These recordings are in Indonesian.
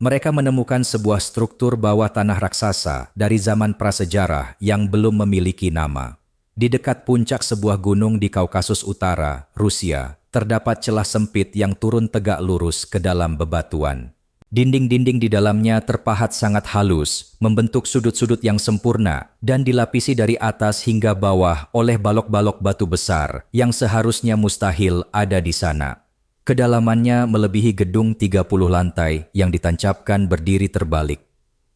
Mereka menemukan sebuah struktur bawah tanah raksasa dari zaman prasejarah yang belum memiliki nama. Di dekat puncak sebuah gunung di Kaukasus Utara, Rusia, terdapat celah sempit yang turun tegak lurus ke dalam bebatuan. Dinding-dinding di dalamnya terpahat sangat halus, membentuk sudut-sudut yang sempurna, dan dilapisi dari atas hingga bawah oleh balok-balok batu besar yang seharusnya mustahil ada di sana. Kedalamannya melebihi gedung 30 lantai yang ditancapkan berdiri terbalik.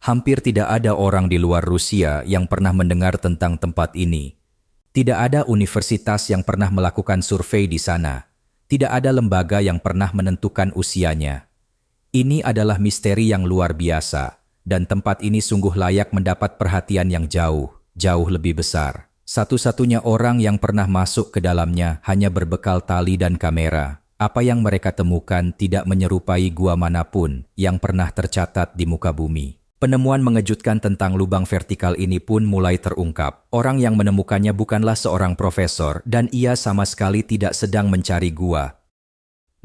Hampir tidak ada orang di luar Rusia yang pernah mendengar tentang tempat ini. Tidak ada universitas yang pernah melakukan survei di sana. Tidak ada lembaga yang pernah menentukan usianya. Ini adalah misteri yang luar biasa, dan tempat ini sungguh layak mendapat perhatian yang jauh lebih besar. Satu-satunya orang yang pernah masuk ke dalamnya hanya berbekal tali dan kamera. Apa yang mereka temukan tidak menyerupai gua manapun yang pernah tercatat di muka bumi. Penemuan mengejutkan tentang lubang vertikal ini pun mulai terungkap. Orang yang menemukannya bukanlah seorang profesor dan ia sama sekali tidak sedang mencari gua.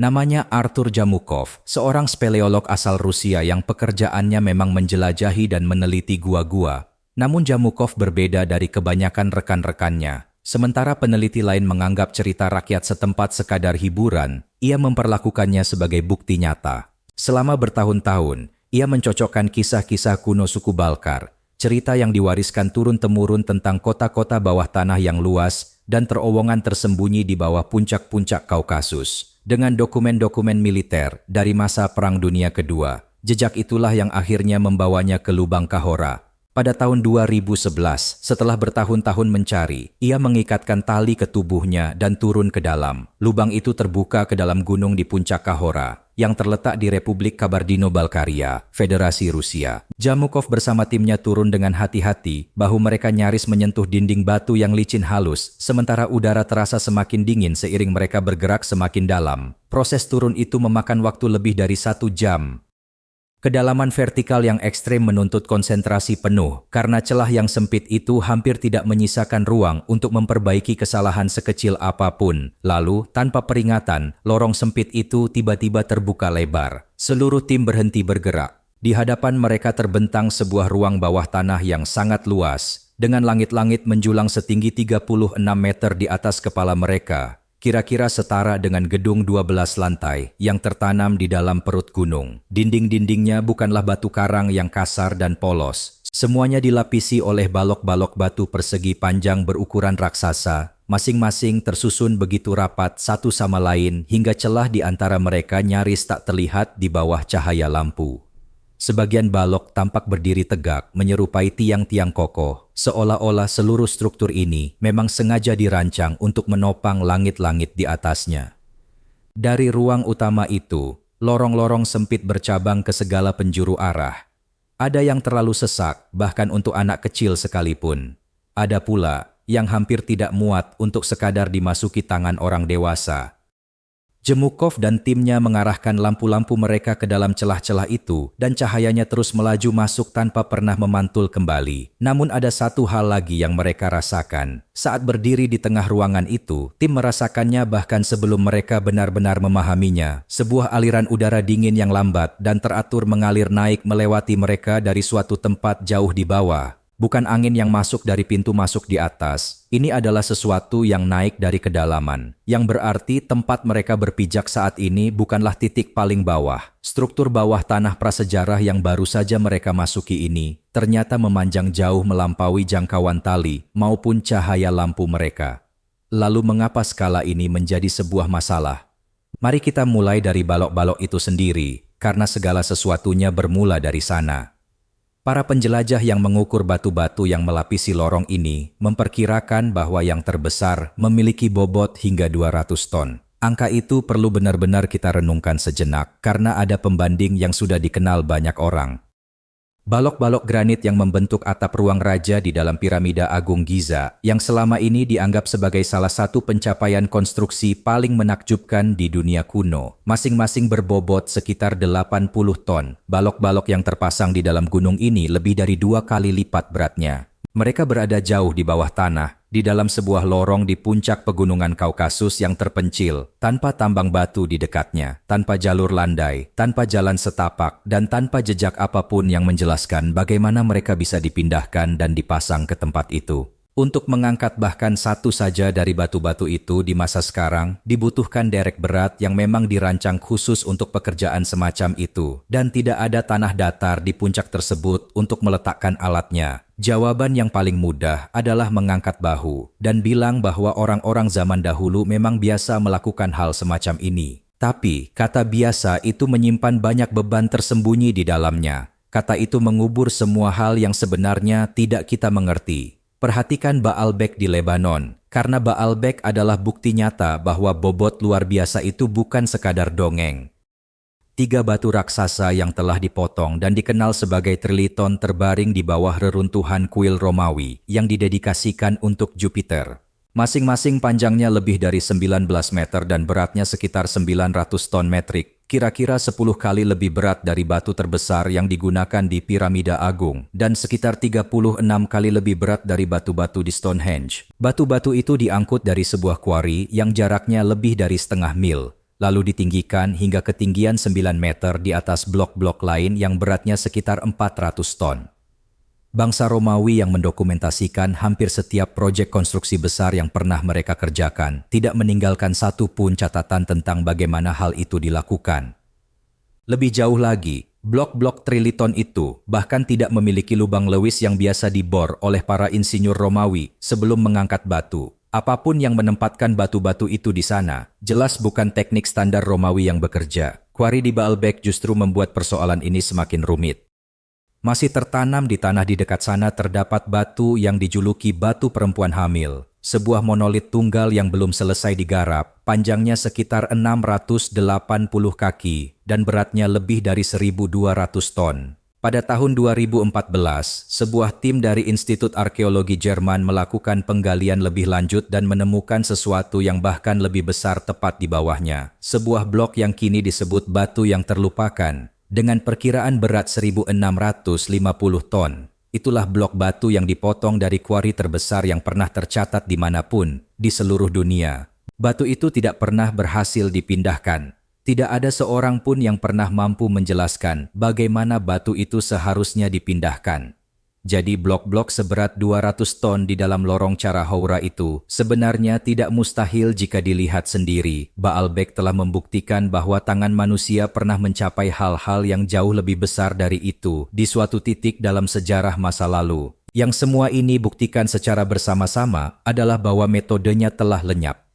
Namanya Artur Jamukov, seorang speleolog asal Rusia yang pekerjaannya memang menjelajahi dan meneliti gua-gua. Namun Jamukov berbeda dari kebanyakan rekan-rekannya. Sementara peneliti lain menganggap cerita rakyat setempat sekadar hiburan, ia memperlakukannya sebagai bukti nyata. Selama bertahun-tahun, ia mencocokkan kisah-kisah kuno suku Balkar, cerita yang diwariskan turun-temurun tentang kota-kota bawah tanah yang luas dan terowongan tersembunyi di bawah puncak-puncak Kaukasus, dengan dokumen-dokumen militer dari masa Perang Dunia Kedua. Jejak itulah yang akhirnya membawanya ke lubang Kahora. Pada tahun 2011, setelah bertahun-tahun mencari, ia mengikatkan tali ke tubuhnya dan turun ke dalam. Lubang itu terbuka ke dalam gunung di puncak Kahora, yang terletak di Republik Kabardino-Balkaria, Federasi Rusia. Jamukov bersama timnya turun dengan hati-hati, bahu mereka nyaris menyentuh dinding batu yang licin halus, sementara udara terasa semakin dingin seiring mereka bergerak semakin dalam. Proses turun itu memakan waktu lebih dari 1 jam. Kedalaman vertikal yang ekstrem menuntut konsentrasi penuh karena celah yang sempit itu hampir tidak menyisakan ruang untuk memperbaiki kesalahan sekecil apapun. Lalu, tanpa peringatan, lorong sempit itu tiba-tiba terbuka lebar. Seluruh tim berhenti bergerak. Di hadapan mereka terbentang sebuah ruang bawah tanah yang sangat luas, dengan langit-langit menjulang setinggi 36 meter di atas kepala mereka. Kira-kira setara dengan gedung 12 lantai yang tertanam di dalam perut gunung. Dinding-dindingnya bukanlah batu karang yang kasar dan polos. Semuanya dilapisi oleh balok-balok batu persegi panjang berukuran raksasa. Masing-masing tersusun begitu rapat satu sama lain hingga celah di antara mereka nyaris tak terlihat di bawah cahaya lampu. Sebagian balok tampak berdiri tegak menyerupai tiang-tiang kokoh, seolah-olah seluruh struktur ini memang sengaja dirancang untuk menopang langit-langit di atasnya. Dari ruang utama itu, lorong-lorong sempit bercabang ke segala penjuru arah. Ada yang terlalu sesak, bahkan untuk anak kecil sekalipun. Ada pula yang hampir tidak muat untuk sekadar dimasuki tangan orang dewasa. Jamukov dan timnya mengarahkan lampu-lampu mereka ke dalam celah-celah itu dan cahayanya terus melaju masuk tanpa pernah memantul kembali. Namun ada satu hal lagi yang mereka rasakan. Saat berdiri di tengah ruangan itu, tim merasakannya bahkan sebelum mereka benar-benar memahaminya. Sebuah aliran udara dingin yang lambat dan teratur mengalir naik melewati mereka dari suatu tempat jauh di bawah. Bukan angin yang masuk dari pintu masuk di atas. Ini adalah sesuatu yang naik dari kedalaman. Yang berarti tempat mereka berpijak saat ini bukanlah titik paling bawah. Struktur bawah tanah prasejarah yang baru saja mereka masuki ini ternyata memanjang jauh melampaui jangkauan tali maupun cahaya lampu mereka. Lalu mengapa skala ini menjadi sebuah masalah? Mari kita mulai dari balok-balok itu sendiri, karena segala sesuatunya bermula dari sana. Para penjelajah yang mengukur batu-batu yang melapisi lorong ini memperkirakan bahwa yang terbesar memiliki bobot hingga 200 ton. Angka itu perlu benar-benar kita renungkan sejenak karena ada pembanding yang sudah dikenal banyak orang. Balok-balok granit yang membentuk atap ruang raja di dalam piramida Agung Giza yang selama ini dianggap sebagai salah satu pencapaian konstruksi paling menakjubkan di dunia kuno. Masing-masing berbobot sekitar 80 ton. Balok-balok yang terpasang di dalam gunung ini lebih dari 2 kali lipat beratnya. Mereka berada jauh di bawah tanah, di dalam sebuah lorong di puncak pegunungan Kaukasus yang terpencil, tanpa tambang batu di dekatnya, tanpa jalur landai, tanpa jalan setapak, dan tanpa jejak apapun yang menjelaskan bagaimana mereka bisa dipindahkan dan dipasang ke tempat itu. Untuk mengangkat bahkan satu saja dari batu-batu itu di masa sekarang, dibutuhkan derek berat yang memang dirancang khusus untuk pekerjaan semacam itu, dan tidak ada tanah datar di puncak tersebut untuk meletakkan alatnya. Jawaban yang paling mudah adalah mengangkat bahu, dan bilang bahwa orang-orang zaman dahulu memang biasa melakukan hal semacam ini. Tapi, kata biasa itu menyimpan banyak beban tersembunyi di dalamnya. Kata itu mengubur semua hal yang sebenarnya tidak kita mengerti. Perhatikan Baalbek di Lebanon, karena Baalbek adalah bukti nyata bahwa bobot luar biasa itu bukan sekadar dongeng. 3 batu raksasa yang telah dipotong dan dikenal sebagai Triliton terbaring di bawah reruntuhan kuil Romawi yang didedikasikan untuk Jupiter. Masing-masing panjangnya lebih dari 19 meter dan beratnya sekitar 900 ton metrik. Kira-kira 10 kali lebih berat dari batu terbesar yang digunakan di Piramida Agung dan sekitar 36 kali lebih berat dari batu-batu di Stonehenge. Batu-batu itu diangkut dari sebuah kuari yang jaraknya lebih dari setengah mil, lalu ditinggikan hingga ketinggian 9 meter di atas blok-blok lain yang beratnya sekitar 400 ton. Bangsa Romawi yang mendokumentasikan hampir setiap proyek konstruksi besar yang pernah mereka kerjakan tidak meninggalkan satu pun catatan tentang bagaimana hal itu dilakukan. Lebih jauh lagi, blok-blok Triliton itu bahkan tidak memiliki lubang lewis yang biasa dibor oleh para insinyur Romawi sebelum mengangkat batu. Apapun yang menempatkan batu-batu itu di sana, jelas bukan teknik standar Romawi yang bekerja. Kuari di Baalbek justru membuat persoalan ini semakin rumit. Masih tertanam di tanah di dekat sana terdapat batu yang dijuluki batu perempuan hamil, sebuah monolit tunggal yang belum selesai digarap, panjangnya sekitar 680 kaki dan beratnya lebih dari 1.200 ton. Pada tahun 2014, sebuah tim dari Institut Arkeologi Jerman melakukan penggalian lebih lanjut dan menemukan sesuatu yang bahkan lebih besar tepat di bawahnya, sebuah blok yang kini disebut batu yang terlupakan. Dengan perkiraan berat 1.650 ton, itulah blok batu yang dipotong dari kuari terbesar yang pernah tercatat dimanapun di seluruh dunia. Batu itu tidak pernah berhasil dipindahkan. Tidak ada seorang pun yang pernah mampu menjelaskan bagaimana batu itu seharusnya dipindahkan. Jadi blok-blok seberat 200 ton di dalam lorong Charahoura itu sebenarnya tidak mustahil jika dilihat sendiri. Baalbek telah membuktikan bahwa tangan manusia pernah mencapai hal-hal yang jauh lebih besar dari itu di suatu titik dalam sejarah masa lalu. Yang semua ini buktikan secara bersama-sama adalah bahwa metodenya telah lenyap.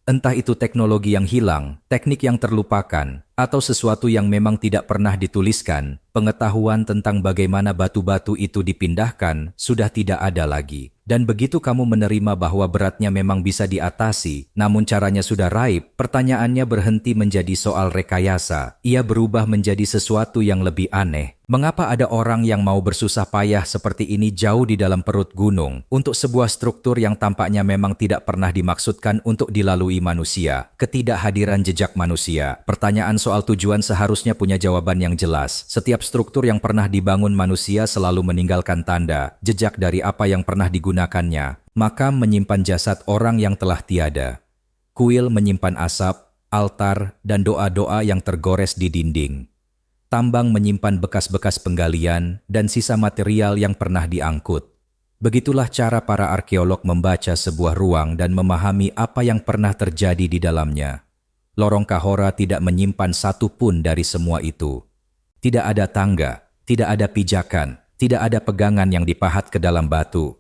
Entah itu teknologi yang hilang, teknik yang terlupakan, atau sesuatu yang memang tidak pernah dituliskan, pengetahuan tentang bagaimana batu-batu itu dipindahkan sudah tidak ada lagi. Dan begitu kamu menerima bahwa beratnya memang bisa diatasi, namun caranya sudah raib, pertanyaannya berhenti menjadi soal rekayasa. Ia berubah menjadi sesuatu yang lebih aneh. Mengapa ada orang yang mau bersusah payah seperti ini jauh di dalam perut gunung untuk sebuah struktur yang tampaknya memang tidak pernah dimaksudkan untuk dilalui manusia? Ketidakhadiran jejak manusia. Pertanyaan soal tujuan seharusnya punya jawaban yang jelas. Setiap struktur yang pernah dibangun manusia selalu meninggalkan tanda, jejak dari apa yang pernah digunakannya. Makam menyimpan jasad orang yang telah tiada. Kuil menyimpan asap, altar, dan doa-doa yang tergores di dinding. Tambang menyimpan bekas-bekas penggalian dan sisa material yang pernah diangkut. Begitulah cara para arkeolog membaca sebuah ruang dan memahami apa yang pernah terjadi di dalamnya. Lorong Kahora tidak menyimpan satu pun dari semua itu. Tidak ada tangga, tidak ada pijakan, tidak ada pegangan yang dipahat ke dalam batu.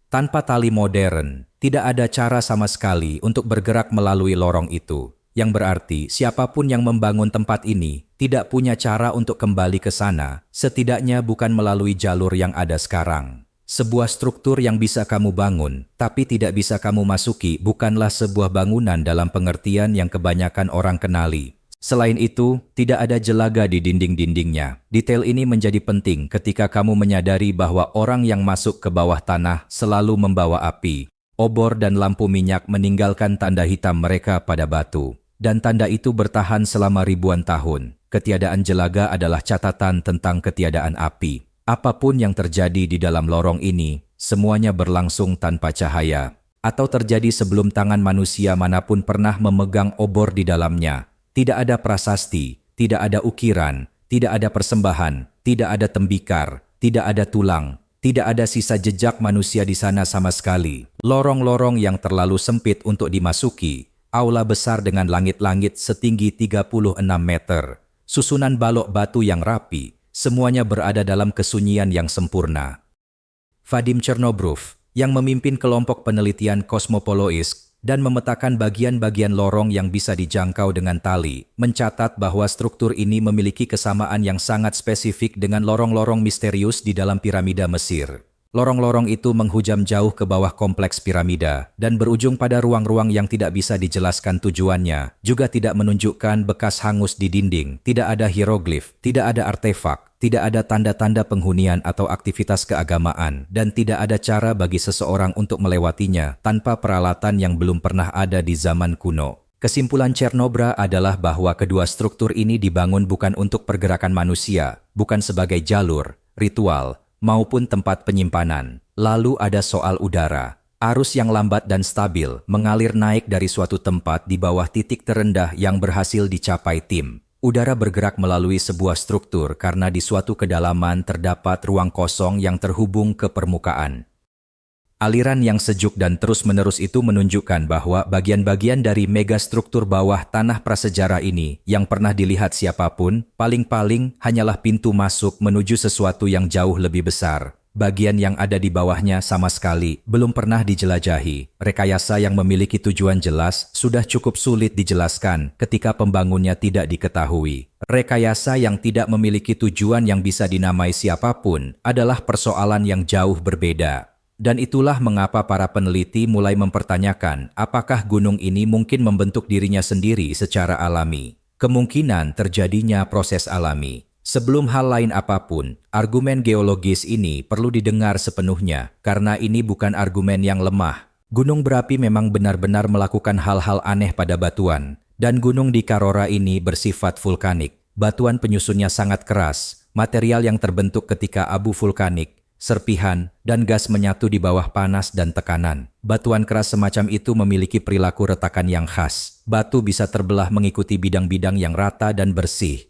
Tanpa tali modern, tidak ada cara sama sekali untuk bergerak melalui lorong itu. Yang berarti siapapun yang membangun tempat ini tidak punya cara untuk kembali ke sana, setidaknya bukan melalui jalur yang ada sekarang. Sebuah struktur yang bisa kamu bangun, tapi tidak bisa kamu masuki bukanlah sebuah bangunan dalam pengertian yang kebanyakan orang kenali. Selain itu, tidak ada jelaga di dinding-dindingnya. Detail ini menjadi penting ketika kamu menyadari bahwa orang yang masuk ke bawah tanah selalu membawa api. Obor dan lampu minyak meninggalkan tanda hitam mereka pada batu. Dan tanda itu bertahan selama ribuan tahun. Ketiadaan jelaga adalah catatan tentang ketiadaan api. Apapun yang terjadi di dalam lorong ini, Semuanya berlangsung tanpa cahaya, atau terjadi sebelum tangan manusia manapun pernah memegang obor di dalamnya. Tidak ada prasasti, tidak ada ukiran, tidak ada persembahan, tidak ada tembikar, tidak ada tulang, tidak ada sisa jejak manusia di sana sama sekali. Lorong-lorong yang terlalu sempit untuk dimasuki, aula besar dengan langit-langit setinggi 36 meter, susunan balok batu yang rapi, semuanya berada dalam kesunyian yang sempurna. Vadim Chernobrov, yang memimpin kelompok penelitian Kosmopoloisk dan memetakan bagian-bagian lorong yang bisa dijangkau dengan tali, mencatat bahwa struktur ini memiliki kesamaan yang sangat spesifik dengan lorong-lorong misterius di dalam piramida Mesir. Lorong-lorong itu menghujam jauh ke bawah kompleks piramida dan berujung pada ruang-ruang yang tidak bisa dijelaskan tujuannya, juga tidak menunjukkan bekas hangus di dinding, tidak ada hieroglif, tidak ada artefak, tidak ada tanda-tanda penghunian atau aktivitas keagamaan, dan tidak ada cara bagi seseorang untuk melewatinya tanpa peralatan yang belum pernah ada di zaman kuno. Kesimpulan Chernobyl adalah bahwa kedua struktur ini dibangun bukan untuk pergerakan manusia, bukan sebagai jalur, ritual, maupun tempat penyimpanan. Lalu ada soal udara. Arus yang lambat dan stabil mengalir naik dari suatu tempat di bawah titik terendah yang berhasil dicapai tim. Udara bergerak melalui sebuah struktur karena di suatu kedalaman terdapat ruang kosong yang terhubung ke permukaan. Aliran yang sejuk dan terus-menerus itu menunjukkan bahwa bagian-bagian dari megastruktur bawah tanah prasejarah ini yang pernah dilihat siapapun, paling-paling hanyalah pintu masuk menuju sesuatu yang jauh lebih besar. Bagian yang ada di bawahnya sama sekali belum pernah dijelajahi. Rekayasa yang memiliki tujuan jelas sudah cukup sulit dijelaskan ketika pembangunnya tidak diketahui. Rekayasa yang tidak memiliki tujuan yang bisa dinamai siapapun adalah persoalan yang jauh berbeda. Dan itulah mengapa para peneliti mulai mempertanyakan apakah gunung ini mungkin membentuk dirinya sendiri secara alami. Kemungkinan terjadinya proses alami. Sebelum hal lain apapun, argumen geologis ini perlu didengar sepenuhnya, karena ini bukan argumen yang lemah. Gunung berapi memang benar-benar melakukan hal-hal aneh pada batuan, dan gunung di Karora ini bersifat vulkanik. Batuan penyusunnya sangat keras, material yang terbentuk ketika abu vulkanik, serpihan, dan gas menyatu di bawah panas dan tekanan. Batuan keras semacam itu memiliki perilaku retakan yang khas. Batu bisa terbelah mengikuti bidang-bidang yang rata dan bersih.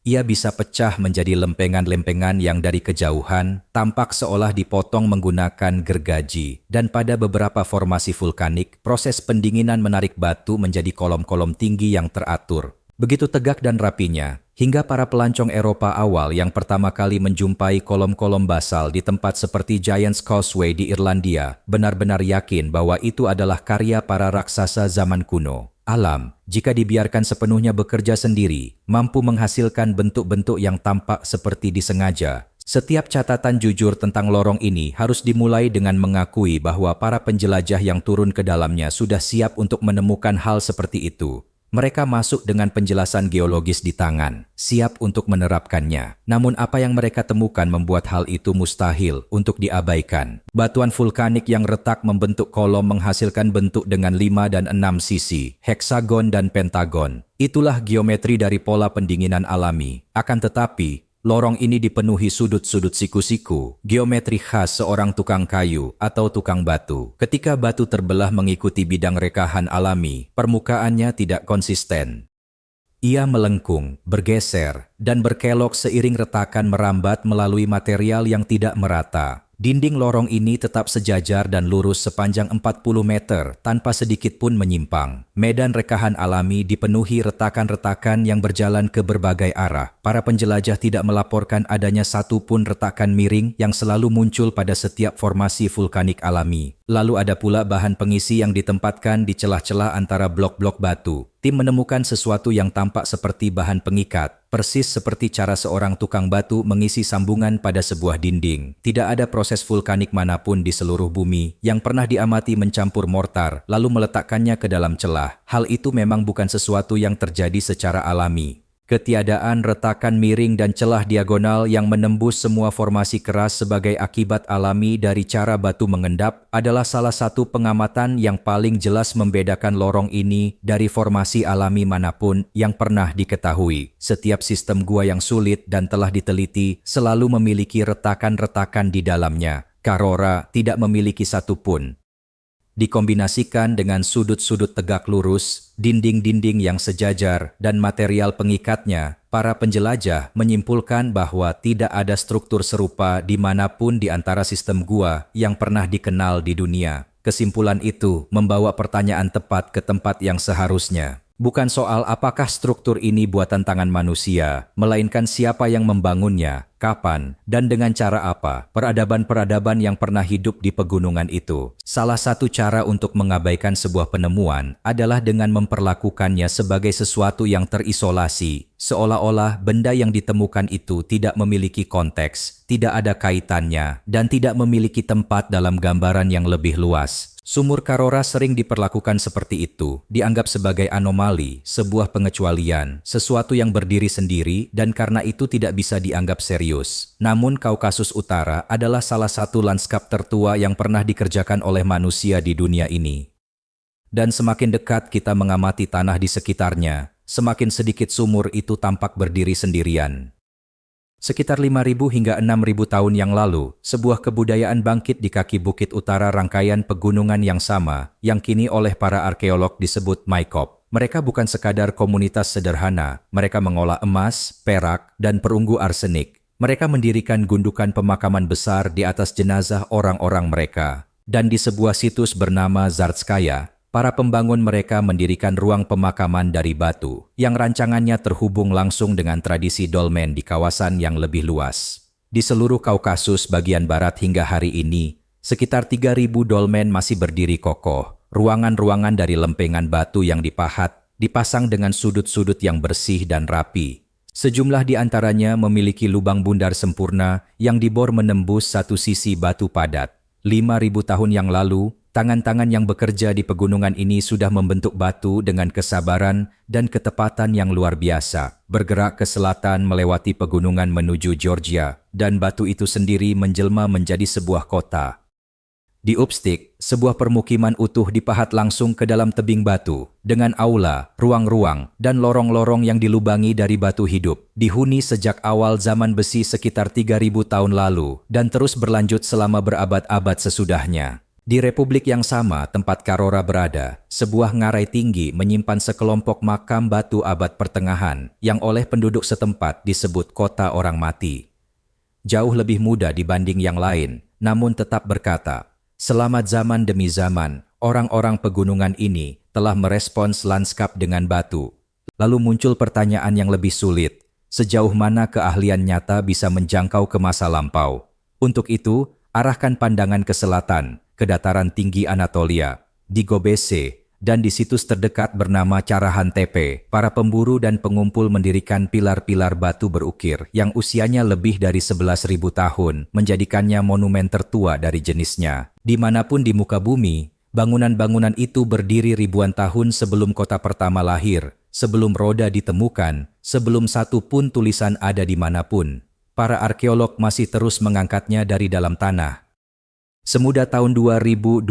Ia bisa pecah menjadi lempengan-lempengan yang dari kejauhan tampak seolah dipotong menggunakan gergaji. Dan pada beberapa formasi vulkanik, proses pendinginan menarik batu menjadi kolom-kolom tinggi yang teratur. Begitu tegak dan rapinya, hingga para pelancong Eropa awal yang pertama kali menjumpai kolom-kolom basal di tempat seperti Giant's Causeway di Irlandia benar-benar yakin bahwa itu adalah karya para raksasa zaman kuno. Alam, jika dibiarkan sepenuhnya bekerja sendiri, mampu menghasilkan bentuk-bentuk yang tampak seperti disengaja. Setiap catatan jujur tentang lorong ini harus dimulai dengan mengakui bahwa para penjelajah yang turun ke dalamnya sudah siap untuk menemukan hal seperti itu. Mereka masuk dengan penjelasan geologis di tangan, siap untuk menerapkannya. Namun apa yang mereka temukan membuat hal itu mustahil untuk diabaikan. Batuan vulkanik yang retak membentuk kolom menghasilkan bentuk dengan 5 dan 6 sisi, heksagon dan pentagon. Itulah geometri dari pola pendinginan alami. Akan tetapi, lorong ini dipenuhi sudut-sudut siku-siku, geometri khas seorang tukang kayu atau tukang batu. Ketika batu terbelah mengikuti bidang rekahan alami, permukaannya tidak konsisten. Ia melengkung, bergeser, dan berkelok seiring retakan merambat melalui material yang tidak merata. Dinding lorong ini tetap sejajar dan lurus sepanjang 40 meter tanpa sedikit pun menyimpang. Medan rekahan alami dipenuhi retakan-retakan yang berjalan ke berbagai arah. Para penjelajah tidak melaporkan adanya satu pun retakan miring yang selalu muncul pada setiap formasi vulkanik alami. Lalu ada pula bahan pengisi yang ditempatkan di celah-celah antara blok-blok batu. Tim menemukan sesuatu yang tampak seperti bahan pengikat, persis seperti cara seorang tukang batu mengisi sambungan pada sebuah dinding. Tidak ada proses vulkanik manapun di seluruh bumi yang pernah diamati mencampur mortar lalu meletakkannya ke dalam celah. Hal itu memang bukan sesuatu yang terjadi secara alami. Ketiadaan retakan miring dan celah diagonal yang menembus semua formasi keras sebagai akibat alami dari cara batu mengendap adalah salah satu pengamatan yang paling jelas membedakan lorong ini dari formasi alami manapun yang pernah diketahui. Setiap sistem gua yang sulit dan telah diteliti selalu memiliki retakan-retakan di dalamnya. Karora tidak memiliki satupun. Dikombinasikan dengan sudut-sudut tegak lurus, dinding-dinding yang sejajar, dan material pengikatnya, para penjelajah menyimpulkan bahwa tidak ada struktur serupa dimanapun di antara sistem gua yang pernah dikenal di dunia. Kesimpulan itu membawa pertanyaan tepat ke tempat yang seharusnya. Bukan soal apakah struktur ini buatan tangan manusia, melainkan siapa yang membangunnya, kapan, dan dengan cara apa. Peradaban-peradaban yang pernah hidup di pegunungan itu. Salah satu cara untuk mengabaikan sebuah penemuan adalah dengan memperlakukannya sebagai sesuatu yang terisolasi, seolah-olah benda yang ditemukan itu tidak memiliki konteks, tidak ada kaitannya, dan tidak memiliki tempat dalam gambaran yang lebih luas. Sumur Karora sering diperlakukan seperti itu, dianggap sebagai anomali, sebuah pengecualian, sesuatu yang berdiri sendiri dan karena itu tidak bisa dianggap serius. Namun Kaukasus Utara adalah salah satu lanskap tertua yang pernah dikerjakan oleh manusia di dunia ini. Dan semakin dekat kita mengamati tanah di sekitarnya, semakin sedikit sumur itu tampak berdiri sendirian. Sekitar 5.000 hingga 6.000 tahun yang lalu, sebuah kebudayaan bangkit di kaki bukit utara rangkaian pegunungan yang sama, yang kini oleh para arkeolog disebut Maikop. Mereka bukan sekadar komunitas sederhana, mereka mengolah emas, perak, dan perunggu arsenik. Mereka mendirikan gundukan pemakaman besar di atas jenazah orang-orang mereka. Dan di sebuah situs bernama Zartskaya, para pembangun mereka mendirikan ruang pemakaman dari batu, yang rancangannya terhubung langsung dengan tradisi dolmen di kawasan yang lebih luas. Di seluruh Kaukasus bagian barat hingga hari ini, sekitar 3.000 dolmen masih berdiri kokoh. Ruangan-ruangan dari lempengan batu yang dipahat, dipasang dengan sudut-sudut yang bersih dan rapi. Sejumlah di antaranya memiliki lubang bundar sempurna yang dibor menembus satu sisi batu padat. 5.000 tahun yang lalu, tangan-tangan yang bekerja di pegunungan ini sudah membentuk batu dengan kesabaran dan ketepatan yang luar biasa, bergerak ke selatan melewati pegunungan menuju Georgia, dan batu itu sendiri menjelma menjadi sebuah kota. Di Upstik, sebuah permukiman utuh dipahat langsung ke dalam tebing batu, dengan aula, ruang-ruang, dan lorong-lorong yang dilubangi dari batu hidup, dihuni sejak awal zaman besi sekitar 3.000 tahun lalu, dan terus berlanjut selama berabad-abad sesudahnya. Di republik yang sama tempat Karora berada, sebuah ngarai tinggi menyimpan sekelompok makam batu abad pertengahan yang oleh penduduk setempat disebut kota orang mati. Jauh lebih muda dibanding yang lain, namun tetap berkata, "Selamat zaman demi zaman, orang-orang pegunungan ini telah merespons lanskap dengan batu." Lalu muncul pertanyaan yang lebih sulit, sejauh mana keahlian nyata bisa menjangkau ke masa lampau? Untuk itu, arahkan pandangan ke selatan, ke dataran tinggi Anatolia, di Gobese, dan di situs terdekat bernama Carahan Tepe, para pemburu dan pengumpul mendirikan pilar-pilar batu berukir yang usianya lebih dari 11.000 tahun, menjadikannya monumen tertua dari jenisnya. Dimanapun di muka bumi, bangunan-bangunan itu berdiri ribuan tahun sebelum kota pertama lahir, sebelum roda ditemukan, sebelum satu pun tulisan ada dimanapun. Para arkeolog masih terus mengangkatnya dari dalam tanah. Semudah tahun 2023,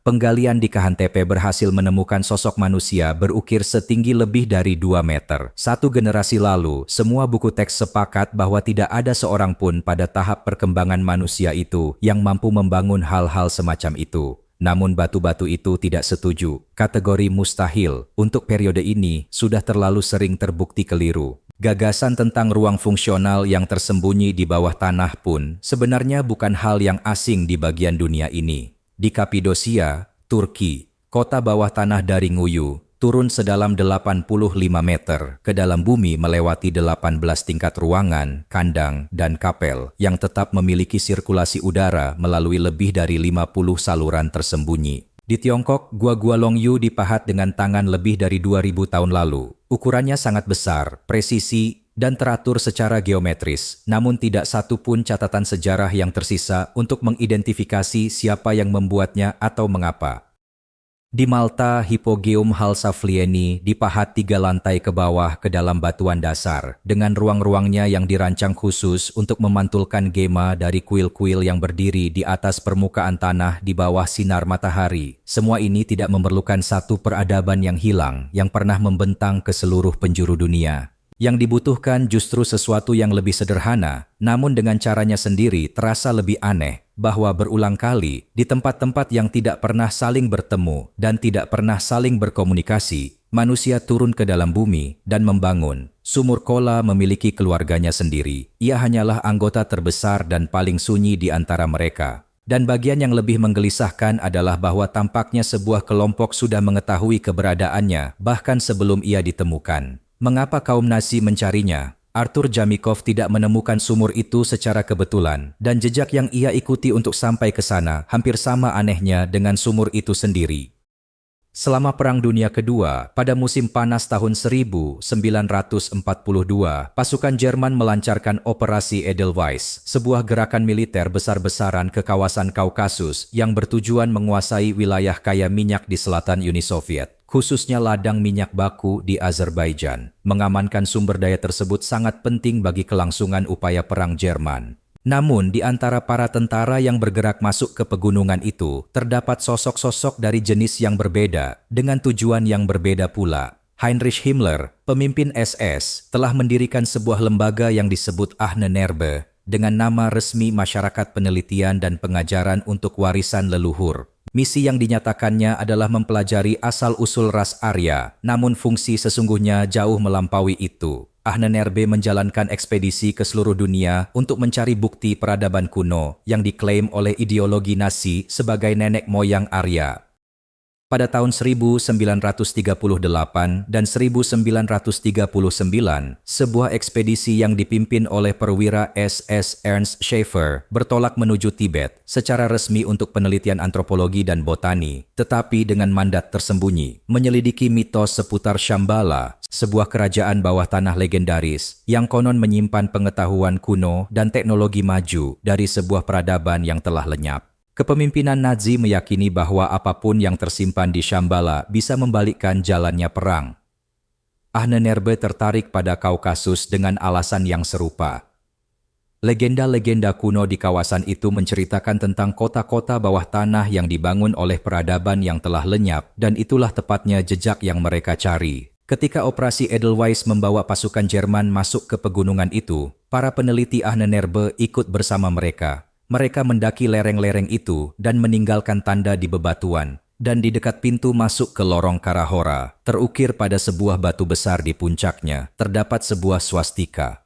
penggalian di Kahantepe berhasil menemukan sosok manusia berukir setinggi lebih dari 2 meter. Satu generasi lalu, semua buku teks sepakat bahwa tidak ada seorang pun pada tahap perkembangan manusia itu yang mampu membangun hal-hal semacam itu. Namun batu-batu itu tidak setuju. Kategori mustahil untuk periode ini sudah terlalu sering terbukti keliru. Gagasan tentang ruang fungsional yang tersembunyi di bawah tanah pun sebenarnya bukan hal yang asing di bagian dunia ini. Di Kapidosia, Turki, kota bawah tanah dari Nguyu, turun sedalam 85 meter ke dalam bumi melewati 18 tingkat ruangan, kandang, dan kapel yang tetap memiliki sirkulasi udara melalui lebih dari 50 saluran tersembunyi. Di Tiongkok, Gua-Gua Longyu dipahat dengan tangan lebih dari 2.000 tahun lalu. Ukurannya sangat besar, presisi, dan teratur secara geometris, namun tidak satu pun catatan sejarah yang tersisa untuk mengidentifikasi siapa yang membuatnya atau mengapa. Di Malta, Hippogeum halsaflieni dipahat 3 lantai ke bawah ke dalam batuan dasar, dengan ruang-ruangnya yang dirancang khusus untuk memantulkan gema dari kuil-kuil yang berdiri di atas permukaan tanah di bawah sinar matahari. Semua ini tidak memerlukan satu peradaban yang hilang, yang pernah membentang ke seluruh penjuru dunia. Yang dibutuhkan justru sesuatu yang lebih sederhana, namun dengan caranya sendiri terasa lebih aneh, bahwa berulang kali, di tempat-tempat yang tidak pernah saling bertemu dan tidak pernah saling berkomunikasi, manusia turun ke dalam bumi dan membangun. Sumur Kola memiliki keluarganya sendiri. Ia hanyalah anggota terbesar dan paling sunyi di antara mereka. Dan bagian yang lebih menggelisahkan adalah bahwa tampaknya sebuah kelompok sudah mengetahui keberadaannya bahkan sebelum ia ditemukan. Mengapa kaum Nazi mencarinya? Arthur Jamikov tidak menemukan sumur itu secara kebetulan, dan jejak yang ia ikuti untuk sampai ke sana hampir sama anehnya dengan sumur itu sendiri. Selama Perang Dunia Kedua, pada musim panas tahun 1942, pasukan Jerman melancarkan Operasi Edelweiss, sebuah gerakan militer besar-besaran ke kawasan Kaukasus yang bertujuan menguasai wilayah kaya minyak di selatan Uni Soviet, khususnya ladang minyak baku di Azerbaijan. Mengamankan sumber daya tersebut sangat penting bagi kelangsungan upaya perang Jerman. Namun, di antara para tentara yang bergerak masuk ke pegunungan itu, terdapat sosok-sosok dari jenis yang berbeda, dengan tujuan yang berbeda pula. Heinrich Himmler, pemimpin SS, telah mendirikan sebuah lembaga yang disebut Ahnenerbe, dengan nama resmi Masyarakat Penelitian dan Pengajaran untuk Warisan Leluhur. Misi yang dinyatakannya adalah mempelajari asal-usul ras Arya, namun fungsi sesungguhnya jauh melampaui itu. Ahnenerbe menjalankan ekspedisi ke seluruh dunia untuk mencari bukti peradaban kuno yang diklaim oleh ideologi Nazi sebagai nenek moyang Arya. Pada tahun 1938 dan 1939, sebuah ekspedisi yang dipimpin oleh perwira SS Ernst Schaefer bertolak menuju Tibet secara resmi untuk penelitian antropologi dan botani, tetapi dengan mandat tersembunyi, menyelidiki mitos seputar Shambhala, sebuah kerajaan bawah tanah legendaris yang konon menyimpan pengetahuan kuno dan teknologi maju dari sebuah peradaban yang telah lenyap. Kepemimpinan Nazi meyakini bahwa apapun yang tersimpan di Shambhala bisa membalikkan jalannya perang. Ahnenerbe tertarik pada Kaukasus dengan alasan yang serupa. Legenda-legenda kuno di kawasan itu menceritakan tentang kota-kota bawah tanah yang dibangun oleh peradaban yang telah lenyap, dan itulah tepatnya jejak yang mereka cari. Ketika operasi Edelweiss membawa pasukan Jerman masuk ke pegunungan itu, para peneliti Ahnenerbe ikut bersama mereka. Mereka mendaki lereng-lereng itu dan meninggalkan tanda di bebatuan. Dan di dekat pintu masuk ke lorong Karahora, terukir pada sebuah batu besar di puncaknya, terdapat sebuah swastika.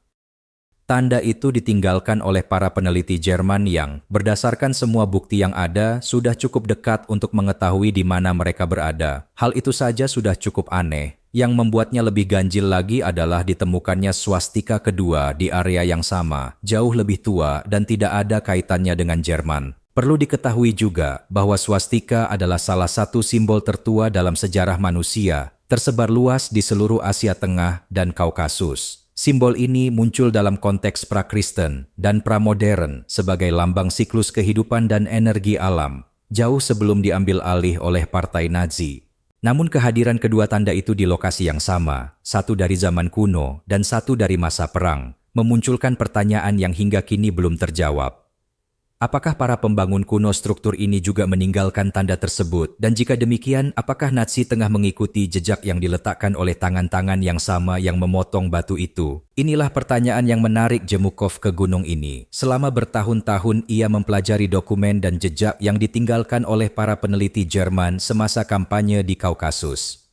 Tanda itu ditinggalkan oleh para peneliti Jerman yang, berdasarkan semua bukti yang ada, sudah cukup dekat untuk mengetahui di mana mereka berada. Hal itu saja sudah cukup aneh. Yang membuatnya lebih ganjil lagi adalah ditemukannya swastika kedua di area yang sama, jauh lebih tua dan tidak ada kaitannya dengan Jerman. Perlu diketahui juga bahwa swastika adalah salah satu simbol tertua dalam sejarah manusia, tersebar luas di seluruh Asia Tengah dan Kaukasus. Simbol ini muncul dalam konteks pra-Kristen dan pra-modern sebagai lambang siklus kehidupan dan energi alam, jauh sebelum diambil alih oleh Partai Nazi. Namun kehadiran kedua tanda itu di lokasi yang sama, satu dari zaman kuno dan satu dari masa perang, memunculkan pertanyaan yang hingga kini belum terjawab. Apakah para pembangun kuno struktur ini juga meninggalkan tanda tersebut? Dan jika demikian, apakah Nazi tengah mengikuti jejak yang diletakkan oleh tangan-tangan yang sama yang memotong batu itu? Inilah pertanyaan yang menarik Jemukov ke gunung ini. Selama bertahun-tahun ia mempelajari dokumen dan jejak yang ditinggalkan oleh para peneliti Jerman semasa kampanye di Kaukasus.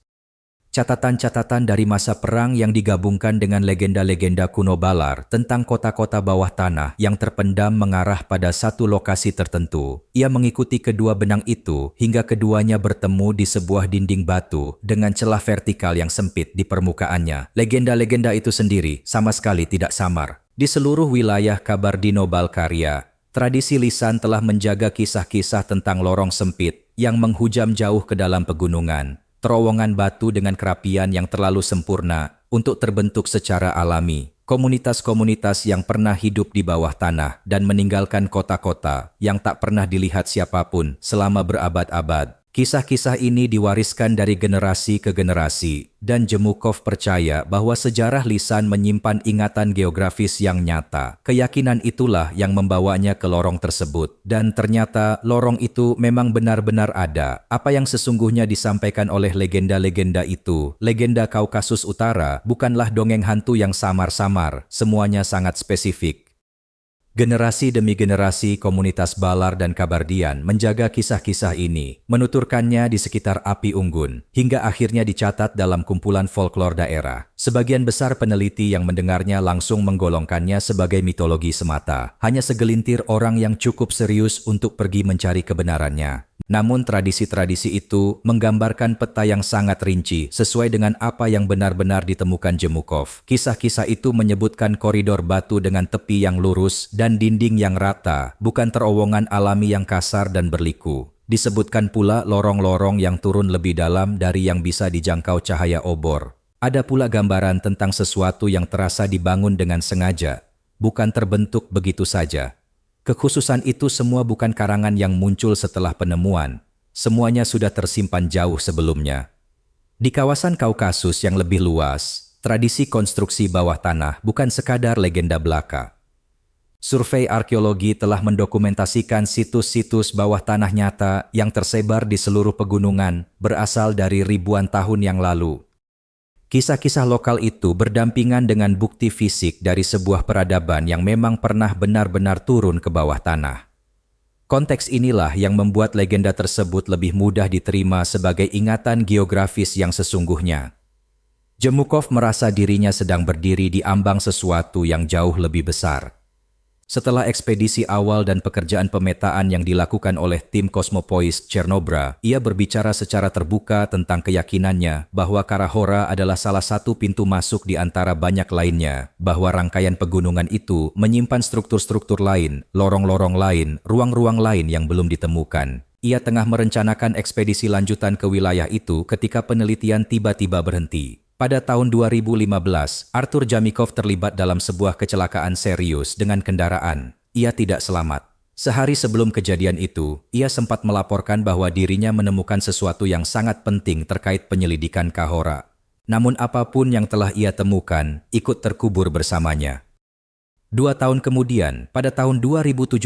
Catatan-catatan dari masa perang yang digabungkan dengan legenda-legenda kuno Balar tentang kota-kota bawah tanah yang terpendam mengarah pada satu lokasi tertentu. Ia mengikuti kedua benang itu hingga keduanya bertemu di sebuah dinding batu dengan celah vertikal yang sempit di permukaannya. Legenda-legenda itu sendiri sama sekali tidak samar. Di seluruh wilayah Kabardino-Balkaria, tradisi lisan telah menjaga kisah-kisah tentang lorong sempit yang menghujam jauh ke dalam pegunungan. Terowongan batu dengan kerapian yang terlalu sempurna untuk terbentuk secara alami. Komunitas-komunitas yang pernah hidup di bawah tanah dan meninggalkan kota-kota yang tak pernah dilihat siapapun selama berabad-abad. Kisah-kisah ini diwariskan dari generasi ke generasi, dan Jemukov percaya bahwa sejarah lisan menyimpan ingatan geografis yang nyata. Keyakinan itulah yang membawanya ke lorong tersebut, dan ternyata lorong itu memang benar-benar ada. Apa yang sesungguhnya disampaikan oleh legenda-legenda itu, legenda Kaukasus Utara, bukanlah dongeng hantu yang samar-samar, semuanya sangat spesifik. Generasi demi generasi komunitas Balar dan Kabardian menjaga kisah-kisah ini, menuturkannya di sekitar api unggun, hingga akhirnya dicatat dalam kumpulan folklor daerah. Sebagian besar peneliti yang mendengarnya langsung menggolongkannya sebagai mitologi semata. Hanya segelintir orang yang cukup serius untuk pergi mencari kebenarannya. Namun tradisi-tradisi itu menggambarkan peta yang sangat rinci sesuai dengan apa yang benar-benar ditemukan Jemukov. Kisah-kisah itu menyebutkan koridor batu dengan tepi yang lurus dan dinding yang rata, bukan terowongan alami yang kasar dan berliku. Disebutkan pula lorong-lorong yang turun lebih dalam dari yang bisa dijangkau cahaya obor. Ada pula gambaran tentang sesuatu yang terasa dibangun dengan sengaja, bukan terbentuk begitu saja. Kekhususan itu semua bukan karangan yang muncul setelah penemuan. Semuanya sudah tersimpan jauh sebelumnya. Di kawasan Kaukasus yang lebih luas, tradisi konstruksi bawah tanah bukan sekadar legenda belaka. Survei arkeologi telah mendokumentasikan situs-situs bawah tanah nyata yang tersebar di seluruh pegunungan berasal dari ribuan tahun yang lalu. Kisah-kisah lokal itu berdampingan dengan bukti fisik dari sebuah peradaban yang memang pernah benar-benar turun ke bawah tanah. Konteks inilah yang membuat legenda tersebut lebih mudah diterima sebagai ingatan geografis yang sesungguhnya. Jemukov merasa dirinya sedang berdiri di ambang sesuatu yang jauh lebih besar. Setelah ekspedisi awal dan pekerjaan pemetaan yang dilakukan oleh tim kosmopois Chernobra, ia berbicara secara terbuka tentang keyakinannya bahwa Karahora adalah salah satu pintu masuk di antara banyak lainnya, bahwa rangkaian pegunungan itu menyimpan struktur-struktur lain, lorong-lorong lain, ruang-ruang lain yang belum ditemukan. Ia tengah merencanakan ekspedisi lanjutan ke wilayah itu ketika penelitian tiba-tiba berhenti. Pada tahun 2015, Arthur Jamikov terlibat dalam sebuah kecelakaan serius dengan kendaraan. Ia tidak selamat. Sehari sebelum kejadian itu, ia sempat melaporkan bahwa dirinya menemukan sesuatu yang sangat penting terkait penyelidikan Kahora. Namun apapun yang telah ia temukan, ikut terkubur bersamanya. 2 tahun kemudian, pada tahun 2017,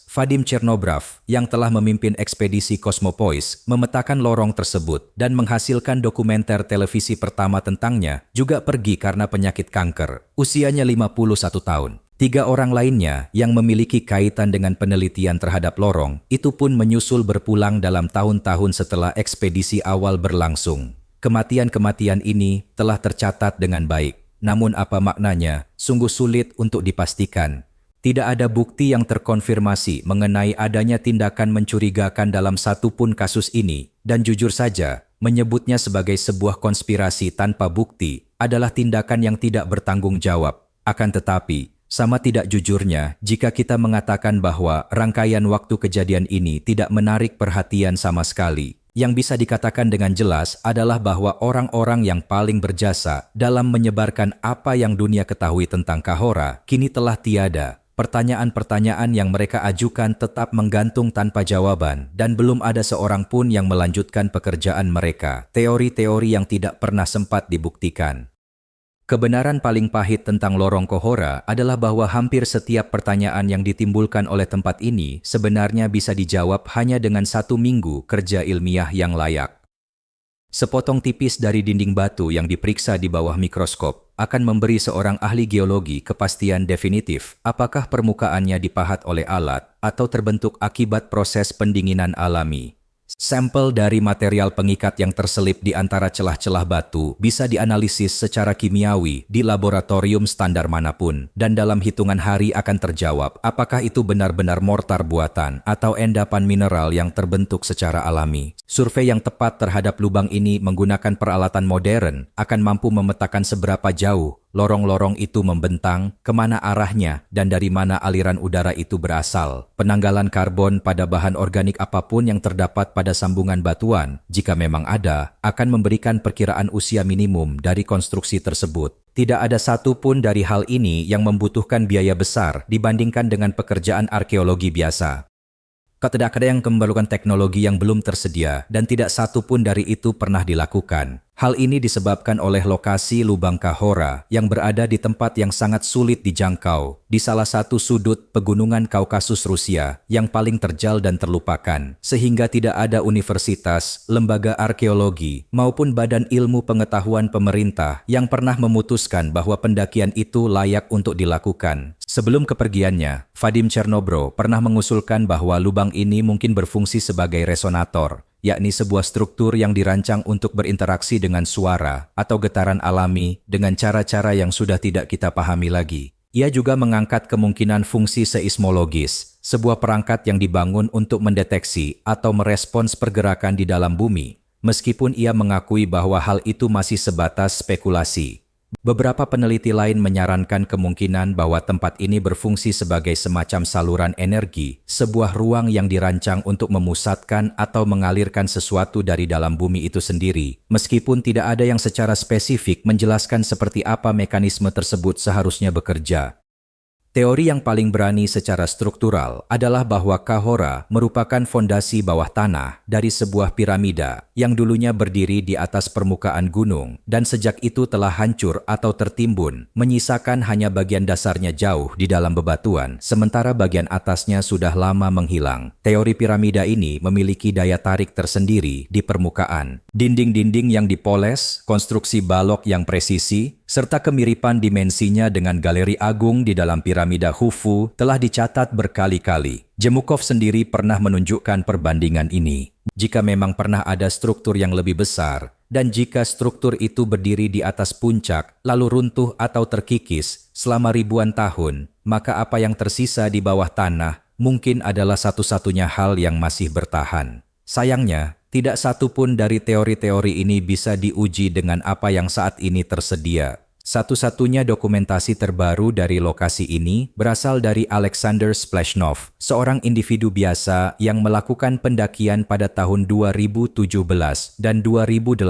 Vadim Chernobrav yang telah memimpin ekspedisi Kosmopois memetakan lorong tersebut dan menghasilkan dokumenter televisi pertama tentangnya, juga pergi karena penyakit kanker. Usianya 51 tahun. 3 orang lainnya yang memiliki kaitan dengan penelitian terhadap lorong, itu pun menyusul berpulang dalam tahun-tahun setelah ekspedisi awal berlangsung. Kematian-kematian ini telah tercatat dengan baik. Namun apa maknanya, sungguh sulit untuk dipastikan. Tidak ada bukti yang terkonfirmasi mengenai adanya tindakan mencurigakan dalam satu pun kasus ini, dan jujur saja, menyebutnya sebagai sebuah konspirasi tanpa bukti adalah tindakan yang tidak bertanggung jawab. Akan tetapi, sama tidak jujurnya jika kita mengatakan bahwa rangkaian waktu kejadian ini tidak menarik perhatian sama sekali. Yang bisa dikatakan dengan jelas adalah bahwa orang-orang yang paling berjasa dalam menyebarkan apa yang dunia ketahui tentang Kahora kini telah tiada. Pertanyaan-pertanyaan yang mereka ajukan tetap menggantung tanpa jawaban dan belum ada seorang pun yang melanjutkan pekerjaan mereka. Teori-teori yang tidak pernah sempat dibuktikan. Kebenaran paling pahit tentang lorong Kahora adalah bahwa hampir setiap pertanyaan yang ditimbulkan oleh tempat ini sebenarnya bisa dijawab hanya dengan 1 minggu kerja ilmiah yang layak. Sepotong tipis dari dinding batu yang diperiksa di bawah mikroskop akan memberi seorang ahli geologi kepastian definitif apakah permukaannya dipahat oleh alat atau terbentuk akibat proses pendinginan alami. Sampel dari material pengikat yang terselip di antara celah-celah batu bisa dianalisis secara kimiawi di laboratorium standar manapun, dan dalam hitungan hari akan terjawab apakah itu benar-benar mortar buatan atau endapan mineral yang terbentuk secara alami. Survei yang tepat terhadap lubang ini menggunakan peralatan modern akan mampu memetakan seberapa jauh lorong-lorong itu membentang, kemana arahnya, dan dari mana aliran udara itu berasal. Penanggalan karbon pada bahan organik apapun yang terdapat pada sambungan batuan, jika memang ada, akan memberikan perkiraan usia minimum dari konstruksi tersebut. Tidak ada satu pun dari hal ini yang membutuhkan biaya besar dibandingkan dengan pekerjaan arkeologi biasa. Tidak ada yang memerlukan teknologi yang belum tersedia dan tidak satu pun dari itu pernah dilakukan. Hal ini disebabkan oleh lokasi lubang Khachora yang berada di tempat yang sangat sulit dijangkau, di salah satu sudut pegunungan Kaukasus Rusia yang paling terjal dan terlupakan, sehingga tidak ada universitas, lembaga arkeologi, maupun badan ilmu pengetahuan pemerintah yang pernah memutuskan bahwa pendakian itu layak untuk dilakukan. Sebelum kepergiannya, Vadim Chernobro pernah mengusulkan bahwa lubang ini mungkin berfungsi sebagai resonator, yakni sebuah struktur yang dirancang untuk berinteraksi dengan suara atau getaran alami dengan cara-cara yang sudah tidak kita pahami lagi. Ia juga mengangkat kemungkinan fungsi seismologis, sebuah perangkat yang dibangun untuk mendeteksi atau merespons pergerakan di dalam bumi, meskipun ia mengakui bahwa hal itu masih sebatas spekulasi. Beberapa peneliti lain menyarankan kemungkinan bahwa tempat ini berfungsi sebagai semacam saluran energi, sebuah ruang yang dirancang untuk memusatkan atau mengalirkan sesuatu dari dalam bumi itu sendiri, meskipun tidak ada yang secara spesifik menjelaskan seperti apa mekanisme tersebut seharusnya bekerja. Teori yang paling berani secara struktural adalah bahwa Khachora merupakan fondasi bawah tanah dari sebuah piramida yang dulunya berdiri di atas permukaan gunung dan sejak itu telah hancur atau tertimbun, menyisakan hanya bagian dasarnya jauh di dalam bebatuan, sementara bagian atasnya sudah lama menghilang. Teori piramida ini memiliki daya tarik tersendiri di permukaan. Dinding-dinding yang dipoles, konstruksi balok yang presisi, serta kemiripan dimensinya dengan galeri agung di dalam piramida Khufu telah dicatat berkali-kali. Jemukov sendiri pernah menunjukkan perbandingan ini. Jika memang pernah ada struktur yang lebih besar, dan jika struktur itu berdiri di atas puncak, lalu runtuh atau terkikis selama ribuan tahun, maka apa yang tersisa di bawah tanah mungkin adalah satu-satunya hal yang masih bertahan. Sayangnya, tidak satu pun dari teori-teori ini bisa diuji dengan apa yang saat ini tersedia. Satu-satunya dokumentasi terbaru dari lokasi ini berasal dari Alexander Splashnov, seorang individu biasa yang melakukan pendakian pada tahun 2017 dan 2018,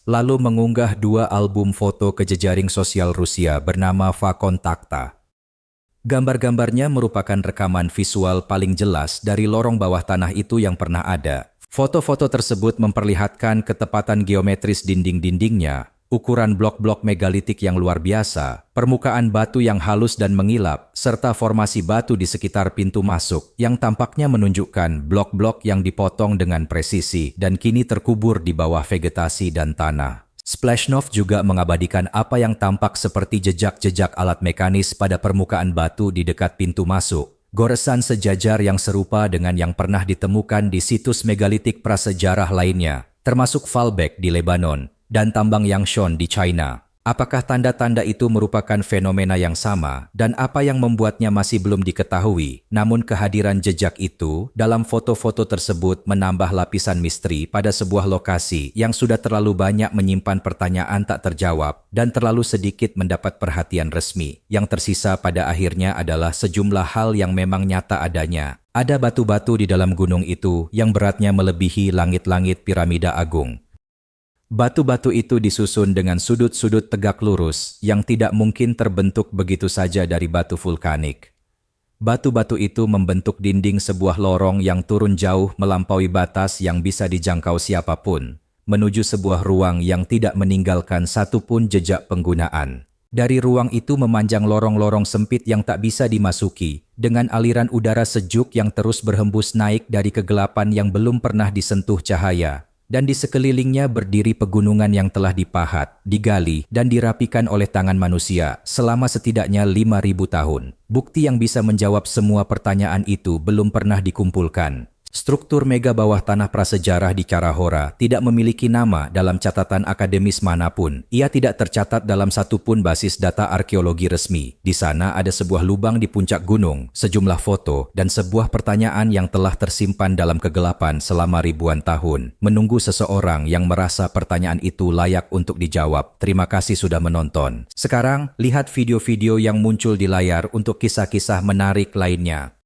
lalu mengunggah 2 album foto ke jejaring sosial Rusia bernama VKontakta. Gambar-gambarnya merupakan rekaman visual paling jelas dari lorong bawah tanah itu yang pernah ada. Foto-foto tersebut memperlihatkan ketepatan geometris dinding-dindingnya, ukuran blok-blok megalitik yang luar biasa, permukaan batu yang halus dan mengilap, serta formasi batu di sekitar pintu masuk yang tampaknya menunjukkan blok-blok yang dipotong dengan presisi dan kini terkubur di bawah vegetasi dan tanah. Splashnov juga mengabadikan apa yang tampak seperti jejak-jejak alat mekanis pada permukaan batu di dekat pintu masuk. Goresan sejajar yang serupa dengan yang pernah ditemukan di situs megalitik prasejarah lainnya, termasuk Baalbek di Lebanon dan tambang Yangshan di China. Apakah tanda-tanda itu merupakan fenomena yang sama dan apa yang membuatnya masih belum diketahui? Namun kehadiran jejak itu dalam foto-foto tersebut menambah lapisan misteri pada sebuah lokasi yang sudah terlalu banyak menyimpan pertanyaan tak terjawab dan terlalu sedikit mendapat perhatian resmi. Yang tersisa pada akhirnya adalah sejumlah hal yang memang nyata adanya. Ada batu-batu di dalam gunung itu yang beratnya melebihi langit-langit piramida agung. Batu-batu itu disusun dengan sudut-sudut tegak lurus yang tidak mungkin terbentuk begitu saja dari batu vulkanik. Batu-batu itu membentuk dinding sebuah lorong yang turun jauh melampaui batas yang bisa dijangkau siapapun, menuju sebuah ruang yang tidak meninggalkan satupun jejak penggunaan. Dari ruang itu memanjang lorong-lorong sempit yang tak bisa dimasuki, dengan aliran udara sejuk yang terus berhembus naik dari kegelapan yang belum pernah disentuh cahaya. Dan di sekelilingnya berdiri pegunungan yang telah dipahat, digali, dan dirapikan oleh tangan manusia selama setidaknya 5.000 tahun. Bukti yang bisa menjawab semua pertanyaan itu belum pernah dikumpulkan. Struktur mega bawah tanah prasejarah di Khachora tidak memiliki nama dalam catatan akademis manapun. Ia tidak tercatat dalam satupun basis data arkeologi resmi. Di sana ada sebuah lubang di puncak gunung, sejumlah foto, dan sebuah pertanyaan yang telah tersimpan dalam kegelapan selama ribuan tahun, menunggu seseorang yang merasa pertanyaan itu layak untuk dijawab. Terima kasih sudah menonton. Sekarang, lihat video-video yang muncul di layar untuk kisah-kisah menarik lainnya.